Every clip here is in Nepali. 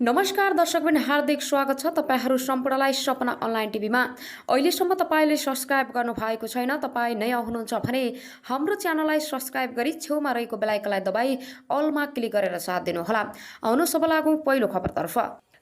नमस्कार दर्शकबिन हार्दिक स्वागत छ तपाईहरू सम्पूर्णलाई सपना अनलाइन टिभीमा। अहिलेसम्म तपाईले सब्स्क्राइब गर्नुभएको छैन, तपाईँ नयाँ हुनुहुन्छ भने हाम्रो च्यानललाई सब्स्क्राइब गरी छेउमा रहेको बेल आइकनलाई दबाई अलमा क्लिक गरेर साथ दिनुहोला। आउनु सब लागौं पहिलो खबरतर्फ।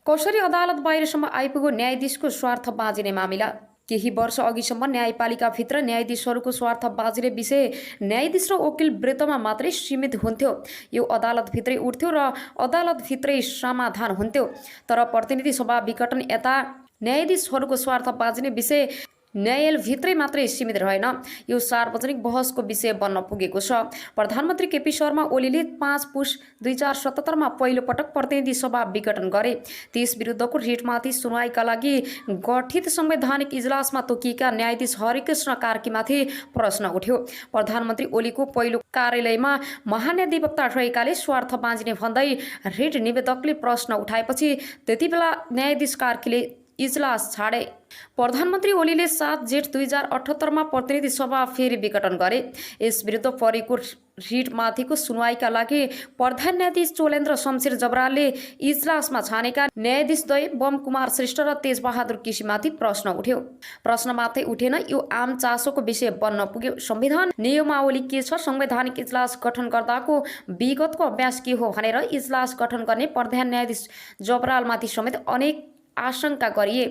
कसरी अदालत बाहिरसम्म आइपुग्यो न्यायाधीशको स्वार्थ बाँचिने मामिला। केही वर्ष अघिसम्म न्यायपालिकाभित्र न्यायाधीशहरूको स्वार्थ बाँचिने विषय न्यायाधीश र वकिल वृत्तमा मात्रै सीमित हुन्थ्यो। यो अदालतभित्रै उठ्थ्यो र अदालतभित्रै समाधान हुन्थ्यो। तर प्रतिनिधि सभा विघटन यता न्यायाधीशहरूको स्वार्थ बाँच्ने विषय न्यायालयभित्रै मात्रै सीमित रहेन, यो सार्वजनिक बहसको विषय बन्न पुगेको छ। प्रधानमन्त्री केपी शर्मा ओलीले 5 पुस 2077 पहिलो पटक प्रतिनिधि सभा विघटन गरे। त्यस विरुद्धको रिटमाथि सुनवाईका लागि गठित संवैधानिक इजलासमा तोकिएका न्यायाधीश हरिकृष्ण कार्कीमाथि प्रश्न उठ्यो। प्रधानमन्त्री ओलीको पहिलो कार्यालयमा महान्यायाधिवक्ता रहेकाले स्वार्थ बाँच्ने भन्दै रिट निवेदकले प्रश्न उठाएपछि त्यतिबेला न्यायाधीश कार्कीले इजलास छाडे। प्रधानमन्त्री ओलीले 7 जेठ 2078 प्रतिनिधि सभा फेरि विघटन गरे। यस विरुद्ध परेको रिटमाथिको सुनवाईका लागि प्रधान न्यायाधीश चोलेन्द्र शमशेर जबरालले इजलासमा छानेका न्यायाधीश द्वय बम कुमार श्रेष्ठ र तेजबहादुर केसीमाथि प्रश्न उठ्यो। प्रश्न मात्रै उठेन, यो आम चासोको विषय बन्न पुग्यो। संविधान नियमावली के छ, संवैधानिक इजलास गठन गर्दाको विगतको अभ्यास के हो भनेर इजलास गठन गर्ने प्रधान न्यायाधीश जबरालमाथि समेत अनेक आशंका गरिए।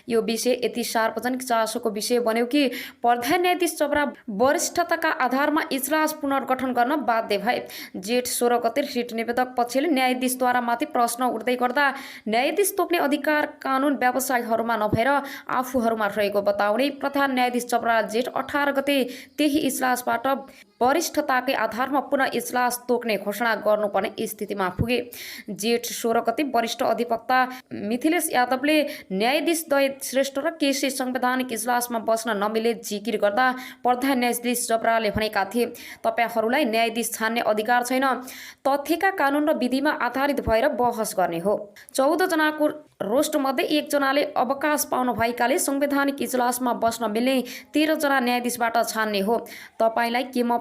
यो विषय यति सार्वजनिक चासोको विषय बन्यो कि प्रधान न्यायाधीश जबराल वरिष्ठताका आधारमा इजलास पुनर्गठन गर्न बाध्य भए। जेठ 16 गते रिट निवेदक पक्षले न्यायाधीशद्वारा माथि प्रश्न उठ्दै गर्दा न्यायाधीश तोक्ने अधिकार कानुन व्यवसायीहरूमा नभएर आफूहरूमा रहेको बताउने प्रधान न्यायाधीश जबराल जेठ 18 गते त्यही इजलासबाट वरिष्ठताकै आधारमा पुनः इजलास तोक्ने घोषणा गर्नुपर्ने स्थितिमा पुगे। जेठ 16 गते वरिष्ठ अधिवक्ता मिथिलेश यादवले न्यायाधीश द्वय श्रेष्ठ र केसी संवैधानिक इजलासमा बस्न नमिले जिकिर गर्दा प्रधान न्यायाधीश जबरालले भनेका थिए, तपाईहरूलाई न्यायाधीश छान्ने अधिकार छैन, तथ्यका कानुन र विधिमा आधारित भएर बहस गर्ने हो। 14 जनाको रोस्टमध्ये 1 जनाले अवकाश पाउनु भएकाले संवैधानिक इजलासमा बस्न मिल्ने 13 जना न्यायाधीशबाट छान्ने हो। तपाईलाई के म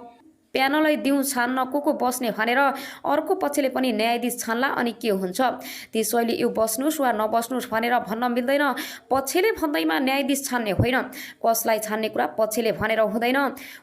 प्यानलै दिउँ छान्न को बस्ने भनेर अर्को पक्षले पनि न्यायाधीश छान्ला अनि के हुन्छ। त्यसैले यो बस्नुस् वा नबस्नुस् भनेर भन्न मिल्दैन। पक्षले भन्दैमा न्यायाधीश छान्ने होइन, कसलाई छान्ने कुरा पक्षले भनेर हुँदैन।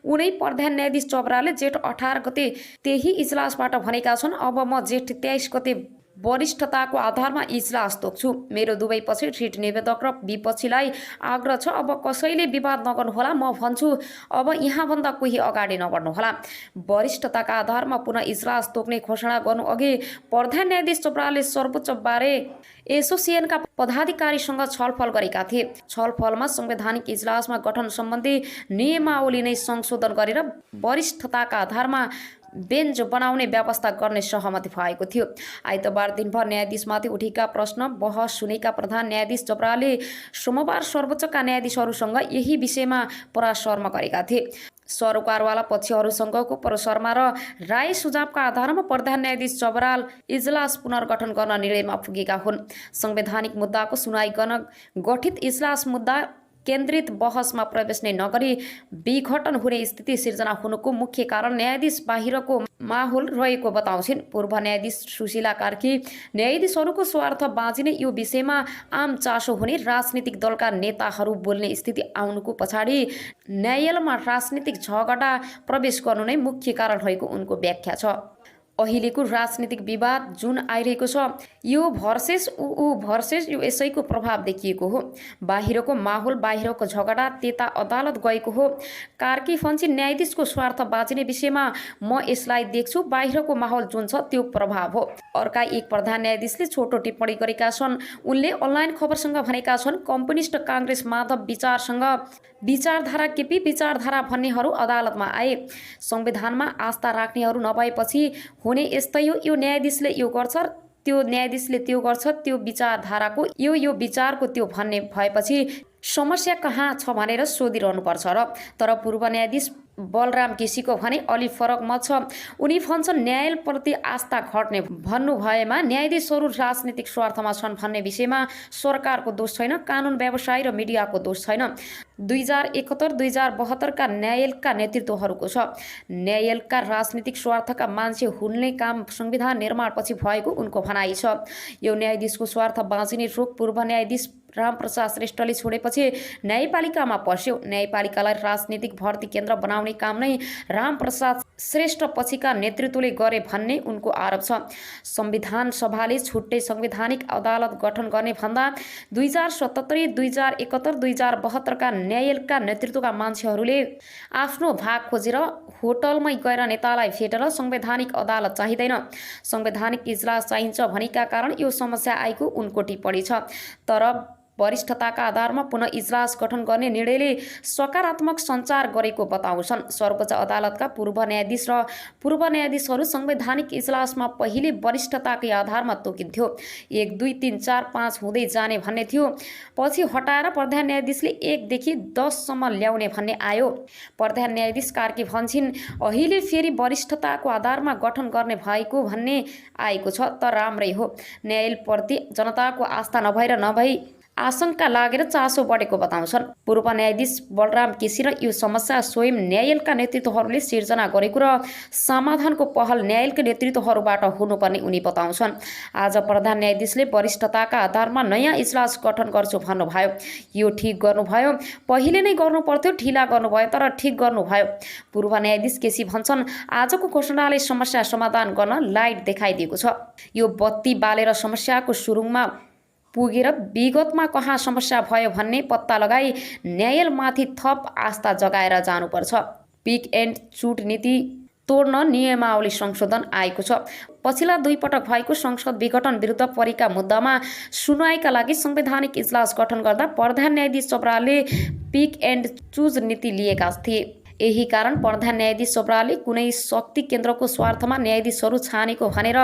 उनै प्रधान न्यायाधीश जबरालले जेठ 18 गते त्यही इजलासबाट भनेका छन्, अब म जेठ 23 गते वरिष्ठताको आधारमा इजलास तोक्छु। मेरो दुवै पछि रिट निवेदक र विपक्षीलाई आग्रह छ, अब कसैले विवाद नगर्नुहोला, म भन्छु अब यहाँभन्दा कोही अगाडि नबढ्नुहोला। वरिष्ठताका आधारमा पुनः इजलास तोक्ने घोषणा गर्नु अघि प्रधान न्यायाधीश जबरालले सर्वोच्च बार एसोसिएसनका पदाधिकारीसँग छलफल गरेका थिए। छलफलमा संवैधानिक इजलासमा गठन सम्बन्धी नियमावली नै संशोधन गरेर वरिष्ठताका आधारमा बेन्च बनाउने व्यवस्था गर्ने सहमति भएको थियो। आइतबार दिनभर न्यायाधीशमाथि उठेका प्रश्न बहस सुनेका प्रधान न्यायाधीश जबरालले सोमबार सर्वोच्चका न्यायाधीशहरूसँग यही विषयमा परामर्श गरेका थिए। सरोकारवाला पक्षहरूसँगको परामर्शमा र राय सुझावका आधारमा प्रधान न्यायाधीश जबराल इजलास पुनर्गठन गर्न निर्णयमा पुगेका हुन्। संवैधानिक मुद्दाको सुनवाई गर्न गठित इजलास मुद्दा केन्द्रित बहसमा प्रवेश नै नगरी विघटन हुने स्थिति सिर्जना हुनुको मुख्य कारण न्यायाधीश बाहिरको माहौल रहेको बताउँछिन्। पूर्व न्यायाधीश सुशीला कार्की न्यायाधीशहरूको स्वार्थ बाँचिने यो विषयमा आम चासो हुने, राजनीतिक दलका नेताहरू बोल्ने स्थिति आउनुको पछाडि न्यायालयमा राजनीतिक झगडा प्रवेश गर्नु नै मुख्य कारण रहेको उनको व्याख्या छ। अहिलेको राजनीतिक विवाद जुन आइरहेको छ, यो भर्सेस ऊ भर्सेस यो यसैको प्रभाव देखिएको हो। बाहिरको माहौल, बाहिरको झगडा त्यता अदालत गएको हो। कार्की फन्ची न्यायाधीशको स्वार्थ बाँच्ने विषयमा म यसलाई देख्छु, बाहिरको माहौल जुन छ त्यो प्रभाव हो। अर्का एक प्रधान न्यायाधीशले छोटो टिप्पणी गरेका छन्। उनले अनलाइन खबरसँग भनेका छन्, कम्युनिस्ट काङ्ग्रेस माधव विचारसँग विचारधारा केपी विचारधारा भन्नेहरू अदालतमा आए। संविधानमा आस्था राख्नेहरू नभएपछि हुने यस्तै हो। यो न्यायाधीशले यो गर्छ, त्यो न्यायाधीशले त्यो गर्छ, त्यो विचारधाराको यो विचारको त्यो भन्ने भएपछि समस्या कहाँ छ भनेर सोधिरहनुपर्छ र। तर पूर्व न्यायाधीश बलराम केसीको भने अलि फरक मत छ। उनी भन्छन्, न्यायालयप्रति आस्था घट्ने भन्नु भएमा न्यायाधीशहरू राजनीतिक स्वार्थमा छन् भन्ने विषयमा सरकारको दोष छैन, कानुन व्यवसायी र मिडियाको दोष छैन। 2071-2072 न्यायालयका नेतृत्वहरूको छ। न्यायालयका राजनीतिक स्वार्थका मान्छे हुने काम संविधान निर्माणपछि भएको उनको भनाइ छ। यो न्यायाधीशको स्वार्थ बाँचिने रोग पूर्व न्यायाधीश रामप्रसाद श्रेष्ठले छोडेपछि न्यायपालिकामा पस्यो। न्यायपालिकालाई राजनीतिक भर्ती केन्द्र बनाउने काम नै रामप्रसाद श्रेष्ठ पछिका नेतृत्वले गरे भन्ने उनको आरोप छ। संविधान सभाले छुट्टै संवैधानिक अदालत गठन गर्ने भन्दा 2077, 2071, 2072 का न्यायालयका नेतृत्वका मान्छेहरूले आफ्नो भाग खोजेर होटलमै गएर नेतालाई भेटेर संवैधानिक अदालत चाहिँदैन, संवैधानिक इजलास चाहिन्छ भनेका कारण यो समस्या आएको उनको टिप्पणी छ। तर वरिष्ठताका आधारमा पुनः इजलास गठन गर्ने निर्णयले सकारात्मक सञ्चार गरेको बताउँछन्। सर्वोच्च अदालतका पूर्व न्यायाधीश र पूर्व न्यायाधीशहरू संवैधानिक इजलासमा पहिले वरिष्ठताकै आधारमा तोकिन्थ्यो। 1, 2, 3, 4, 5 हुँदै जाने भन्ने थियो। पछि हटाएर प्रधान न्यायाधीशले 1 देखि 10 सम्म ल्याउने भन्ने आयो। प्रधान न्यायाधीश कार्की भन्छन् अहिले फेरि वरिष्ठताको आधारमा गठन गर्ने भएको भन्ने आएको छ त राम्रै हो। न्यायालयप्रति जनताको आस्था नभई आशंका लागेर चासो बढेको बताउँछन्। पूर्व न्यायाधीश बलराम केसी र यो समस्या स्वयं न्यायालयका नेतृत्वहरूले सिर्जना गरेको र समाधानको पहल न्यायालयका नेतृत्वहरूबाट हुनुपर्ने उनी बताउँछन्। आज प्रधान न्यायाधीशले वरिष्ठताका आधारमा नयाँ इजलास गठन गर्छु भन्नुभयो। यो ठिक गर्नुभयो, पहिले नै गर्नुपर्थ्यो, ढिला गर्नुभयो तर ठिक गर्नुभयो। पूर्व न्यायाधीश केसी भन्छन् आजको घोषणाले समस्या समाधान गर्न लाइट देखाइदिएको छ। यो बत्ती बालेर समस्याको सुरुङमा पुगेर विगतमा कहाँ समस्या भयो भन्ने पत्ता लगाई न्यायालयमाथि थप आस्था जगाएर जानुपर्छ। पिक एन्ड चुट नीति तोड्न नियमावली संशोधन आएको छ। पछिल्ला 2 पटक भएको संसद विघटन विरुद्ध परेका मुद्दामा सुनवाईका लागि संवैधानिक इजलास गठन गर्दा प्रधान न्यायाधीश चोपडाले पिक एन्ड चुज नीति लिएका थिए। यही कारण प्रधान न्यायाधीश चोपडाले कुनै शक्ति केन्द्रको स्वार्थमा न्यायाधीशहरू छानेको भनेर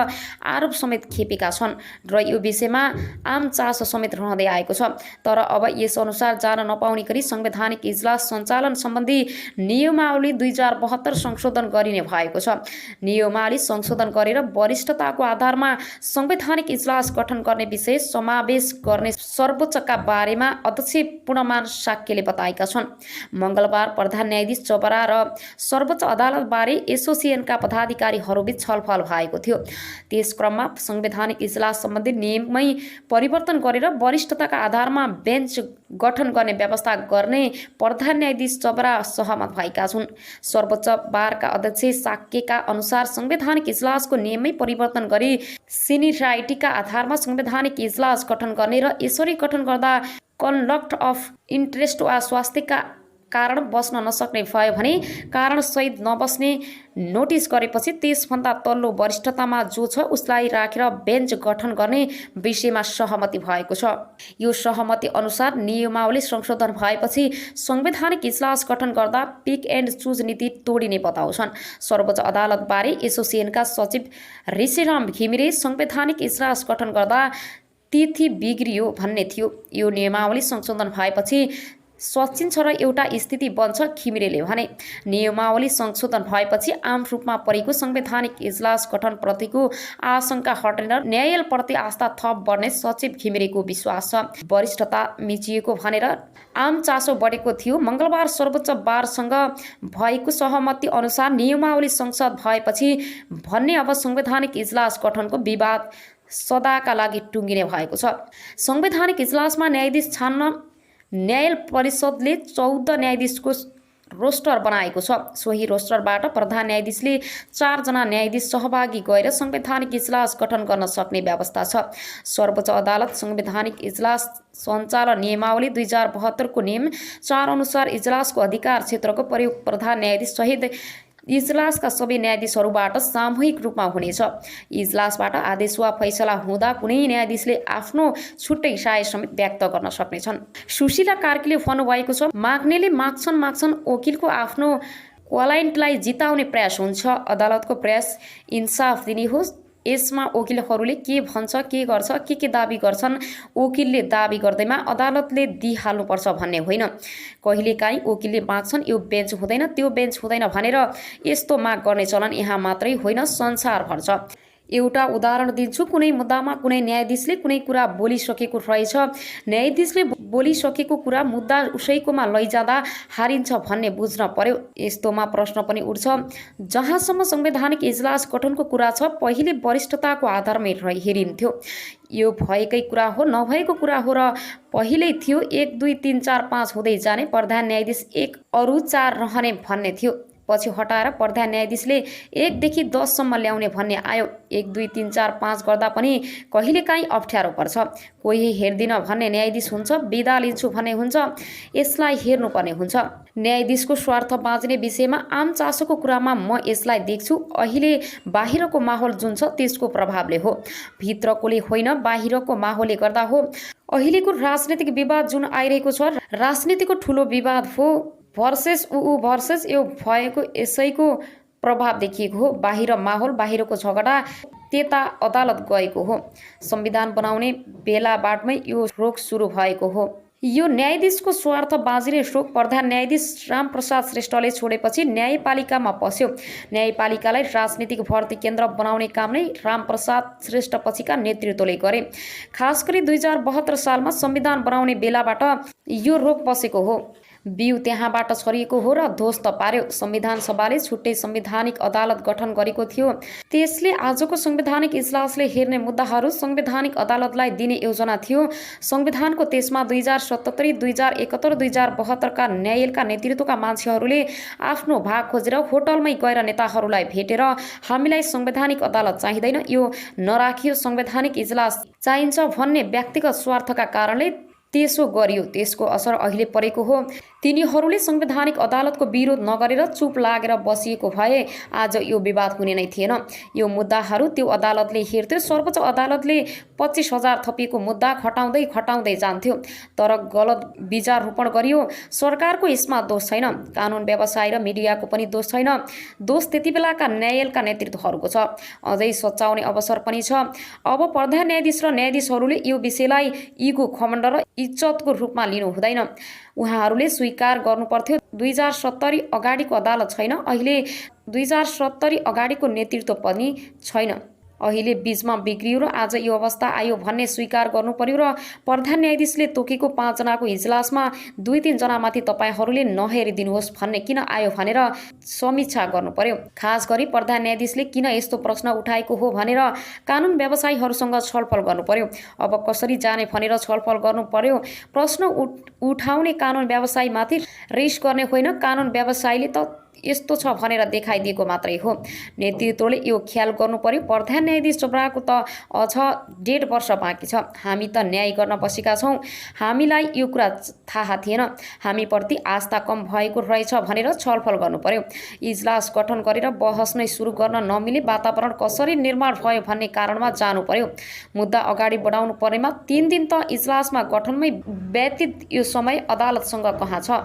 आरोप समेत खेपेका छन् र यो विषयमा आम चासो समेत रहँदै आएको छ। तर अब यसअनुसार जान नपाउने गरी संवैधानिक इजलास सञ्चालन सम्बन्धी नियमावली 2072 संशोधन गरिने भएको छ। नियमावली संशोधन गरेर वरिष्ठताको आधारमा संवैधानिक इजलास गठन गर्ने विषय समावेश गर्ने सर्वोच्चका बारेमा अध्यक्ष पूर्णमान साक्यले बताएका छन्। मङ्गलबार प्रधान न्यायाधीश चोपडा र सर्वोच्च अदालतबारे एसोसिएसनका पदाधिकारीहरूबीच छलफल भएको थियो। त्यस क्रममा संवैधानिक इजलास सम्बन्धी नियममै परिवर्तन गरेर वरिष्ठताका आधारमा बेन्च गठन गर्ने व्यवस्था गर्ने प्रधान न्यायाधीश चोपडा सहमत भएका छन्। सर्वोच्च बारका अध्यक्ष साक्यका अनुसार संवैधानिक इजलासको नियममै परिवर्तन गरी सिनियरिटीका आधारमा संवैधानिक इजलास गठन गर्ने र यसरी गठन गर्दा कन्फ्लिक्ट अफ इन्ट्रेस्ट वा स्वास्थ्यका कारण बस्न नसक्ने भयो भने कारण सहित नबस्ने नोटिस गरेपछि त्यसभन्दा तल्लो वरिष्ठतामा जो छ उसलाई राखेर बेन्च गठन गर्ने विषयमा सहमति भएको छ। यो सहमति अनुसार नियमावली संशोधन भएपछि संवैधानिक इजलास गठन गर्दा पिक एन्ड चुज नीति तोडिने बताउँछन्। सर्वोच्च अदालतबारे एसोसिएसनका सचिव ऋषिराम घिमिरे संवैधानिक इजलास गठन गर्दा तिथि बिग्रियो भन्ने थियो। यो नियमावली संशोधन भएपछि सचिन्छ र एउटा स्थिति बन्छ घिमिरेले भने। नियमावली संशोधन भएपछि आम रूपमा परेको संवैधानिक इजलास गठन प्रतिको आशंका हटेर न्यायालयप्रति आस्था थप बढ्ने सचिव घिमिरेको विश्वास छ। वरिष्ठता मिचिएको भनेर आम चासो बढेको थियो। मङ्गलबार सर्वोच्च बारसँग भएको सहमति अनुसार नियमावली संसद भएपछि भन्ने अब संवैधानिक इजलास गठनको विवाद सदाका लागि टुङ्गिने भएको छ। संवैधानिक इजलासमा न्यायाधीश छान्न न्याय परिषदले 14 न्यायाधीशको रोस्टर बनाएको छ। सोही रोस्टरबाट प्रधान न्यायाधीशले 4 जना न्यायाधीश सहभागी गएर संवैधानिक इजलास गठन गर्न सक्ने व्यवस्था छ। सर्वोच्च अदालत संवैधानिक इजलास सञ्चालन नियमावली 2072 को नियम 4 अनुसार इजलासको अधिकार क्षेत्रको प्रयोग प्रधान न्यायाधीश सहित इजलासका सबै न्यायाधीशहरूबाट सामूहिक रूपमा हुनेछ। इजलासबाट आदेश वा फैसला हुँदा कुनै न्यायाधीशले आफ्नो छुट्टै राय समेत व्यक्त गर्न सक्नेछन्। सुशीला कार्कीले भन्नुभएको छ माग्नेले माग्छन् वकिलको आफ्नो क्लाइन्टलाई जिताउने प्रयास हुन्छ। अदालतको प्रयास इन्साफ दिने होस्। यसमा वकिलहरूले के भन्छ, के गर्छ, के दाबी गर्छन्, वकिलले दाबी गर्दैमा अदालतले दिइहाल्नुपर्छ भन्ने होइन। कहिलेकाहीँ वकिलले माग्छन् यो बेन्च हुँदैन, त्यो बेन्च हुँदैन भनेर यस्तो माग गर्ने चलन यहाँ मात्रै होइन संसारभर छ। एउटा उदाहरण दिन्छु। कुनै मुद्दामा कुनै न्यायाधीशले कुनै कुरा बोलिसकेको रहेछ, न्यायाधीशले बोलिसकेको कुरा मुद्दा उसैकोमा लैजाँदा हारिन्छ भन्ने बुझ्न पर्यो। यस्तोमा प्रश्न पनि उठ्छ, जहाँसम्म संवैधानिक इजलास गठनको कुरा छ पहिले वरिष्ठताको आधारमै हेरिन्थ्यो। यो भएकै कुरा हो, नभएको कुरा हो र पहिल्यै थियो 1 2 3 4 5 हुँदै जाने, प्रधान न्यायाधीश 1 अरू 4 रहने भन्ने थियो। पछि हटाएर प्रधान न्यायाधीशले 1 देखि 10 सम्म ल्याउने भन्ने आयो। 1 2 3 4 5 गर्दा पनि कहिलेकाहीँ अप्ठ्यारो पर्छ। कोही हेर्दिन भन्ने न्यायाधीश हुन्छ, बिदा लिन्छु भन्ने हुन्छ, यसलाई हेर्नुपर्ने हुन्छ। न्यायाधीशको स्वार्थ बाँच्ने विषयमा आम चासोको कुरामा म यसलाई देख्छु। अहिले बाहिरको माहौल जुन छ त्यसको प्रभावले हो, भित्रकोले होइन, बाहिरको माहौलले गर्दा हो। अहिलेको राजनीतिक विवाद जुन आइरहेको छ, राजनीतिको ठुलो विवाद हो भर्सेस भर्सेस यो भएको यसैको प्रभाव देखिएको हो। बाहिर माहौल, बाहिरको झगडा त्यता अदालत गएको हो। संविधान बनाउने बेलाबाटमै यो रोग सुरु भएको हो। यो न्यायाधीशको स्वार्थ बाँच्ने शोक प्रधान न्यायाधीश रामप्रसाद श्रेष्ठले छोडेपछि न्यायपालिकामा पस्यो। न्यायपालिकालाई राजनीतिक भर्ती केन्द्र बनाउने काम नै रामप्रसाद श्रेष्ठ पछिका नेतृत्वले गरे। खास गरी 2072 सालमा संविधान बनाउने बेलाबाट यो रोग बसेको हो। बिउ त्यहाँबाट छरिएको हो र ध्वस्त पार्यो। संविधान सभाले छुट्टै संवैधानिक अदालत गठन गरेको थियो। त्यसले आजको संवैधानिक इजलासले हेर्ने मुद्दाहरू संवैधानिक अदालतलाई दिने योजना थियो। संविधानको त्यसमा 2077, 2071, 2072 का न्यायालयका नेतृत्वका मान्छेहरूले आफ्नो भाग खोजेर होटलमै गएर नेताहरूलाई भेटेर हामीलाई संवैधानिक अदालत चाहिँदैन, यो नराखियो, संवैधानिक इजलास चाहिन्छ भन्ने व्यक्तिगत स्वार्थका कारणले त्यसो गरियो। त्यसको असर अहिले परेको हो। तिनीहरूले संवैधानिक अदालतको विरोध नगरेर चुप लागेर बसिएको भए आज यो विवाद हुने नै थिएन। यो मुद्दाहरू त्यो अदालतले हेर्थ्यो। सर्वोच्च अदालतले 25,000 थपिएको मुद्दा खटाउँदै जान्थ्यो, तर गलत बीजारोपण गरियो। सरकारको यसमा दोष छैन, कानुन व्यवसाय र मिडियाको पनि दोष छैन, दोष त्यति बेलाका न्यायालयका नेतृत्वहरूको छ। अझै सच्याउने अवसर पनि छ। अब प्रधान न्यायाधीश र न्यायाधीशहरूले यो विषयलाई इगो, घमण्ड र इज्जतको रूपमा लिनु हुँदैन। उहाँहरूले स्वीकार गर्नुपर्थ्यो 2070 अगाडिको अदालत छैन, अहिले 2070 अगाडिको नेतृत्व पनि छैन। अहिले बीचमा बिग्रियो र आज यो अवस्था आयो भन्ने स्वीकार गर्नु पर्यो र प्रधान न्यायाधीशले तोकेको 5 जनाको इजलासमा 2-3 जनामाथि तपाईहरूले नहेरिदिनुहोस् भन्ने किन आयो भनेर समीक्षा गर्नु पर्यो। खास गरी प्रधान न्यायाधीशले किन यस्तो प्रश्न उठाएको हो भनेर कानुन व्यवसायीहरूसँग छलफल गर्नु पर्यो। अब कसरी जाने भनेर छलफल गर्नु पर्यो। प्रश्न उठाउने कानुन व्यवसायीमाथि रिस गर्ने होइन, कानुन व्यवसायीले त यस्तो छ भनेर देखाइदिएको मात्रै हो। नेतृत्वले यो ख्याल गर्नु पर्यो। प्रधान न्यायाधीश चोपडाको त अझ 1.5 वर्ष बाँकी छ। हामी त न्याय गर्न बसेका छौँ, हामीलाई यो कुरा थाहा थिएन, हामीप्रति आस्था कम भएको रहेछ भनेर छलफल गर्नु पर्यो। इजलास गठन गरेर बहस नै सुरु गर्न नमिले वातावरण कसरी निर्माण भयो भन्ने कारणमा जानु पर्यो। मुद्दा अगाडि बढाउनु पर्नेमा 3 दिन त इजलासमा गठनमै व्यतीत यो समय अदालतसँग कहाँ छ।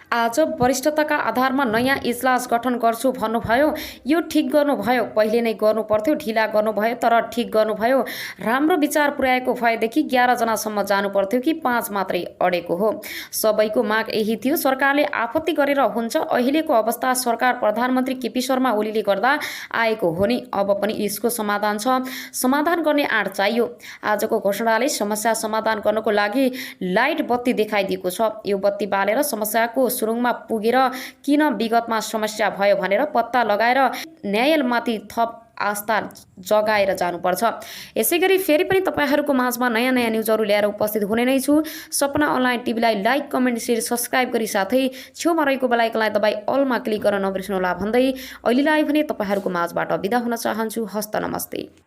आज वरिष्ठताका आधारमा नयाँ इजलास गठन गर्छु भन्नुभयो, यो ठिक गर्नुभयो। पहिले नै गर्नु पर्थ्यो, ढिला गर्नुभयो तर ठिक गर्नुभयो। राम्रो विचार पुर्याएको भएदेखि 11 जनासम्म जानु पर्थ्यो कि 5 मात्रै अडेको हो। सबैको माग यही थियो। सरकारले आपत्ति गरेर हुन्छ। अहिलेको अवस्था सरकार प्रधानमन्त्री केपी शर्मा ओलीले गर्दा आएको हो नि। अब पनि यसको समाधान छ, समाधान गर्ने आँट चाहियो। आजको घोषणाले समस्या समाधान गर्नको लागि लाइट बत्ती देखाइदिएको छ। यो बत्ती बालेर समस्याको सुरुङमा पुगेर किन विगतमा समस्या भयो भनेर पत्ता लगाएर न्यायालयमाथि थप आस्था जगाएर जानुपर्छ। यसैगरी फेरि पनि तपाईहरूको माझमा नयाँ न्युजहरू ल्याएर उपस्थित हुने नै छु। सपना अनलाइन टिभीलाई लाइक, कमेन्ट, शेयर, सब्सक्राइब गरी साथै छेउमा रहेको बेल आइकनलाई दबाई अलमा क्लिक गर्न नबिर्सनुहोला भन्दै अहिलेलाई भने तपाईहरूको माझबाट बिदा हुन चाहन्छु। हस्त नमस्ते।